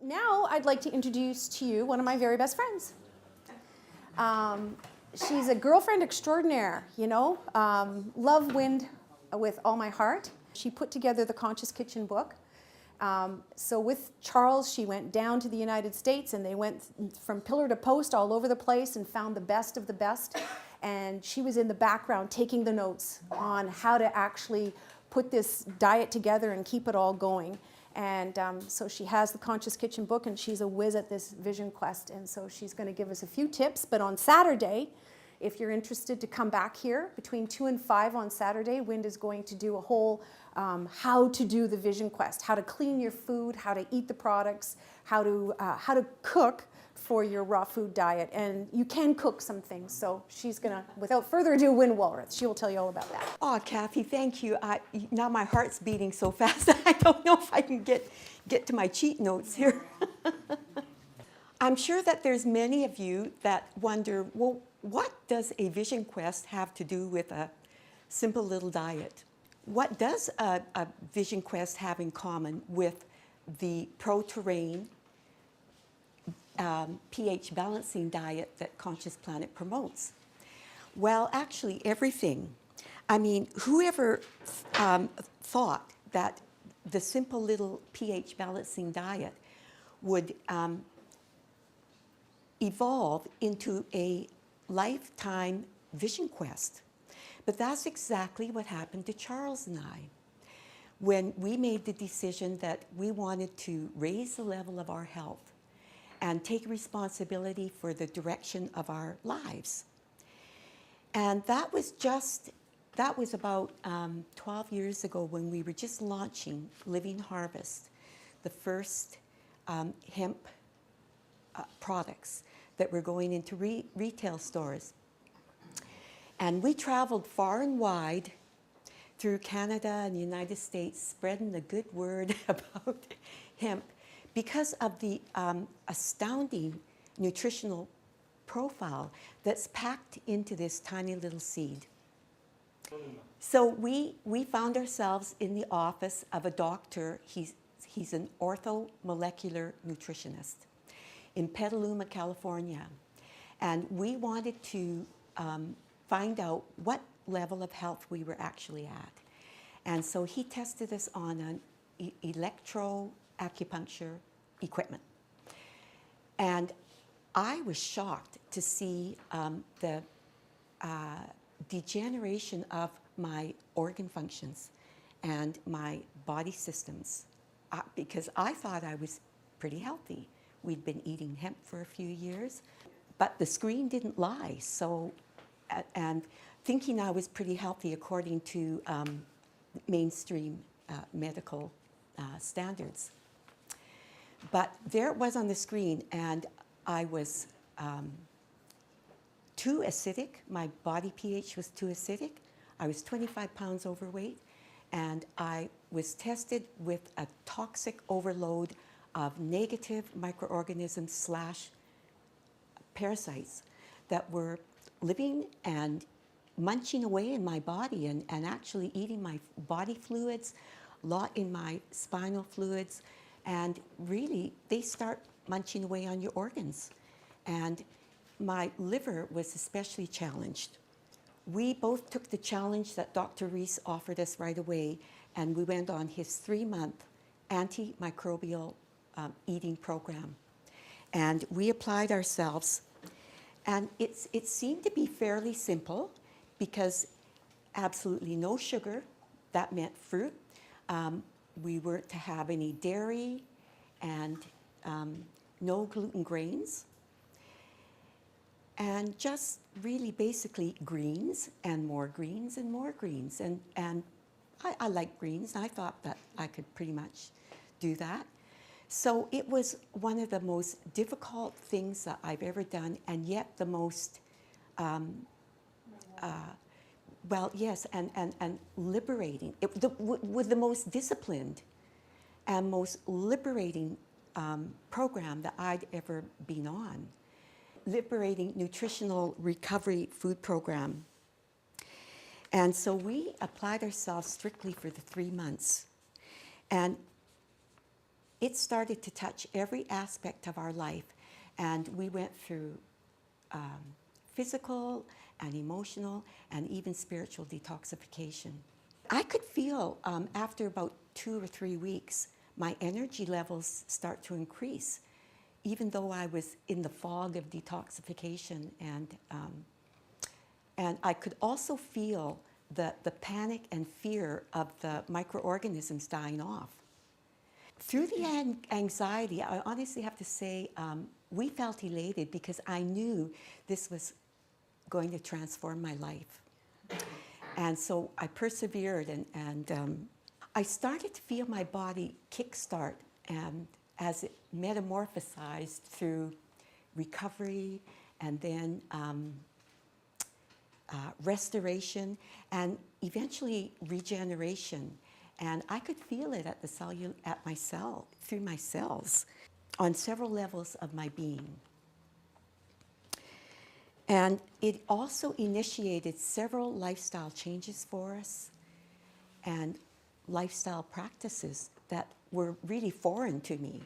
Now I'd like to introduce to you one of my very best friends. She's a girlfriend extraordinaire, you know. Love Wind with all my heart. She put together the Conscious Kitchen book. So with Charles, she went down to the United States and they went from pillar to post all over the place and found the best of the best. And she was in the background taking the notes on how to actually put this diet together and keep it all going. And so she has the Conscious Kitchen book, and she's a whiz at this Vision Quest. And so she's going to give us a few tips. But on Saturday, if you're interested to come back here, between 2 and 5 on Saturday, Wind is going to do a whole how to do the Vision Quest, how to clean your food, how to eat the products, how to cook for your raw food diet. And you can cook some things. So she's going to, without further ado, Wind Walrath. She will tell you all about that. Oh, Kathy, thank you. Now my heart's beating so fast that I don't know if I can get to my cheat notes here. I'm sure that there's many of you that wonder, well, what does a Vision Quest have to do with a simple little diet? What does a Vision Quest have in common with the pro-terrain pH balancing diet that Conscious Planet promotes? Well, actually everything. I mean, whoever thought that the simple little pH balancing diet would evolve into a lifetime Vision Quest? But that's exactly what happened to Charles and I. When we made the decision that we wanted to raise the level of our health and take responsibility for the direction of our lives. And that was about 12 years ago when we were just launching Living Harvest, the first hemp products that were going into retail stores. And we traveled far and wide through Canada and the United States, spreading the good word about hemp because of the astounding nutritional profile that's packed into this tiny little seed. So we found ourselves in the office of a doctor. He's an orthomolecular nutritionist in Petaluma, California. And we wanted to find out what level of health we were actually at. And so he tested us on an electroacupuncture equipment. And I was shocked to see the degeneration of my organ functions and my body systems because I thought I was pretty healthy. We'd been eating hemp for a few years, but the screen didn't lie. So, and thinking I was pretty healthy according to mainstream medical standards. But there it was on the screen, and I was too acidic. My body pH was too acidic. I was 25 pounds overweight, and I was tested with a toxic overload of negative microorganisms / parasites that were living and munching away in my body and actually eating my body fluids, a lot in my spinal fluids, and really they start munching away on your organs. And my liver was especially challenged. We both took the challenge that Dr. Reese offered us right away, and we went on his 3-month antimicrobial eating program. And we applied ourselves, and it seemed to be fairly simple because absolutely no sugar, that meant fruit. We weren't to have any dairy and no gluten grains. And just really basically greens and more greens and more greens. And I like greens, and I thought that I could pretty much do that. So it was one of the most difficult things that I've ever done, and yet the most, well, yes, and liberating. With the most disciplined and most liberating program that I'd ever been on. Liberating nutritional recovery food program. And so we applied ourselves strictly for the 3 months. And it started to touch every aspect of our life. And we went through physical and emotional and even spiritual detoxification. I could feel after about 2 or 3 weeks, my energy levels start to increase, even though I was in the fog of detoxification. And I could also feel the panic and fear of the microorganisms dying off. Through the anxiety, I honestly have to say, we felt elated because I knew this was going to transform my life. And so I persevered, and I started to feel my body kickstart as it metamorphosized through recovery and then restoration and eventually regeneration. And I could feel it at my cell, through my cells, on several levels of my being. And it also initiated several lifestyle changes for us and lifestyle practices that were really foreign to me.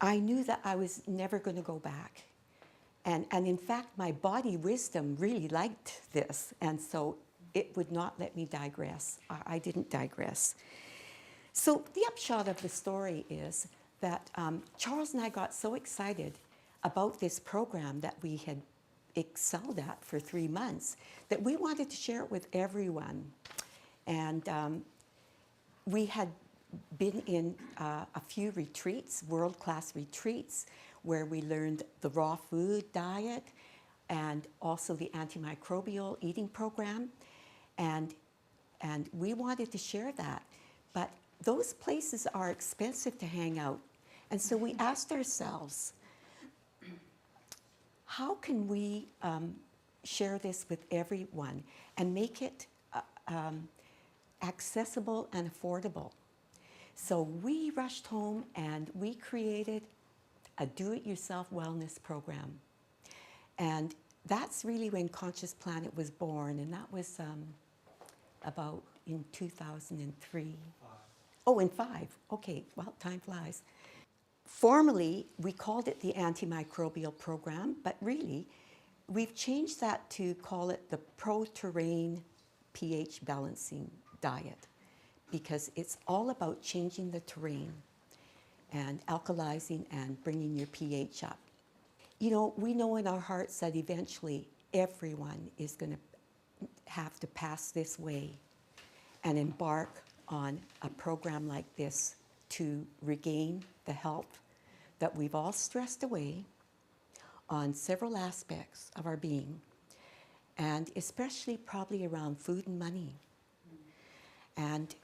I knew that I was never going to go back. And in fact, my body wisdom really liked this, and so it would not let me digress. I didn't digress. So the upshot of the story is that Charles and I got so excited about this program that we had excelled at for 3 months that we wanted to share it with everyone. And we had been in a few retreats, world-class retreats, where we learned the raw food diet and also the antimicrobial eating program. And we wanted to share that. But those places are expensive to hang out. And so we asked ourselves, how can we share this with everyone and make it accessible and affordable? So we rushed home and we created a do-it-yourself wellness program. And that's really when Conscious Planet was born, and that was about in 2003. Oh, in 5. Okay, well, time flies. Formally, we called it the antimicrobial program, but really, we've changed that to call it the pro-terrain pH balancing diet, because it's all about changing the terrain and alkalizing and bringing your pH up. You know, we know in our hearts that eventually everyone is going to have to pass this way and embark on a program like this to regain the health that we've all stressed away on several aspects of our being, and especially probably around food and money. And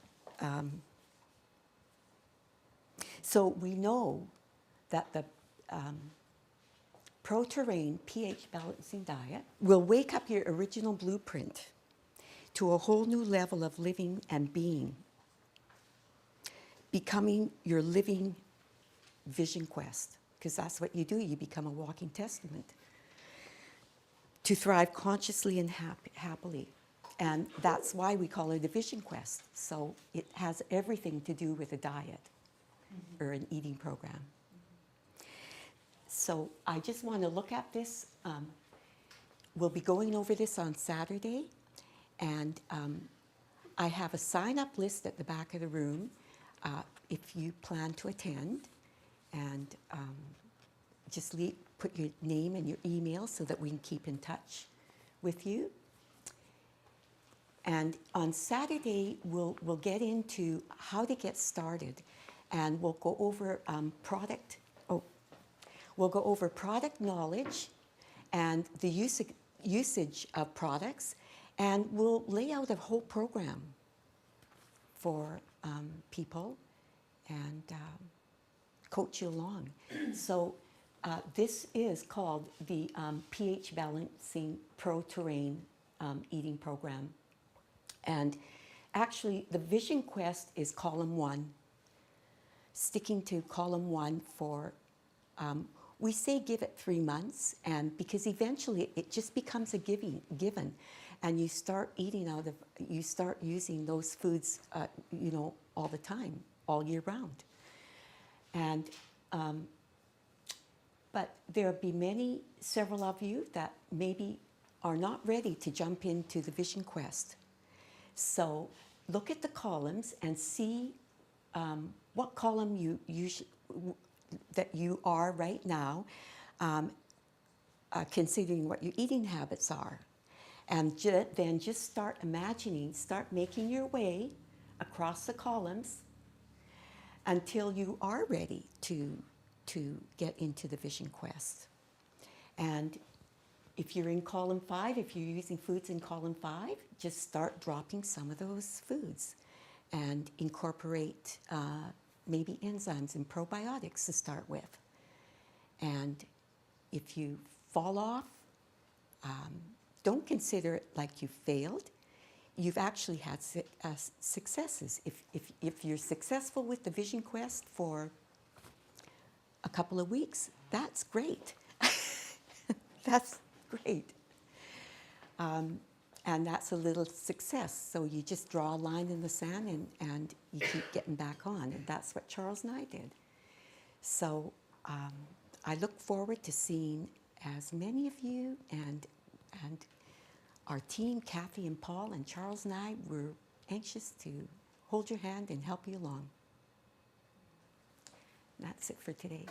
so we know that the pro-terrain pH balancing diet will wake up your original blueprint to a whole new level of living and being, becoming your living vision quest, because that's what you do. You become a walking testament to thrive consciously and happily. And that's why we call it a vision quest. So it has everything to do with a diet or an eating program. So I just want to look at this. We'll be going over this on Saturday. And I have a sign-up list at the back of the room if you plan to attend. And just put your name and your email so that we can keep in touch with you. And on Saturday, we'll get into how to get started, and we'll go over we'll go over product knowledge and the usage of products, and we'll lay out a whole program for people and coach you along. So this is called the pH Balancing Pro-Terrain Eating Program. And actually, the Vision Quest is column 1, sticking to column 1 for, we say give it 3 months, and because eventually it just becomes a given, and you start you start using those foods, all the time, all year round. And, but there'll be several of you that maybe are not ready to jump into the Vision Quest. So look at the columns and see what column that you are right now, considering what your eating habits are. And then just start imagining, start making your way across the columns until you are ready to get into the Vision Quest. And if you're in column 5, if you're using foods in column 5, just start dropping some of those foods and incorporate maybe enzymes and probiotics to start with. And if you fall off, don't consider it like you failed. You've actually had successes. If you're successful with the Vision Quest for a couple of weeks, that's great. That's great. And that's a little success. So you just draw a line in the sand and you keep getting back on. And that's what Charles and I did. So I look forward to seeing as many of you, and our team, Kathy and Paul and Charles and I, were anxious to hold your hand and help you along. And that's it for today.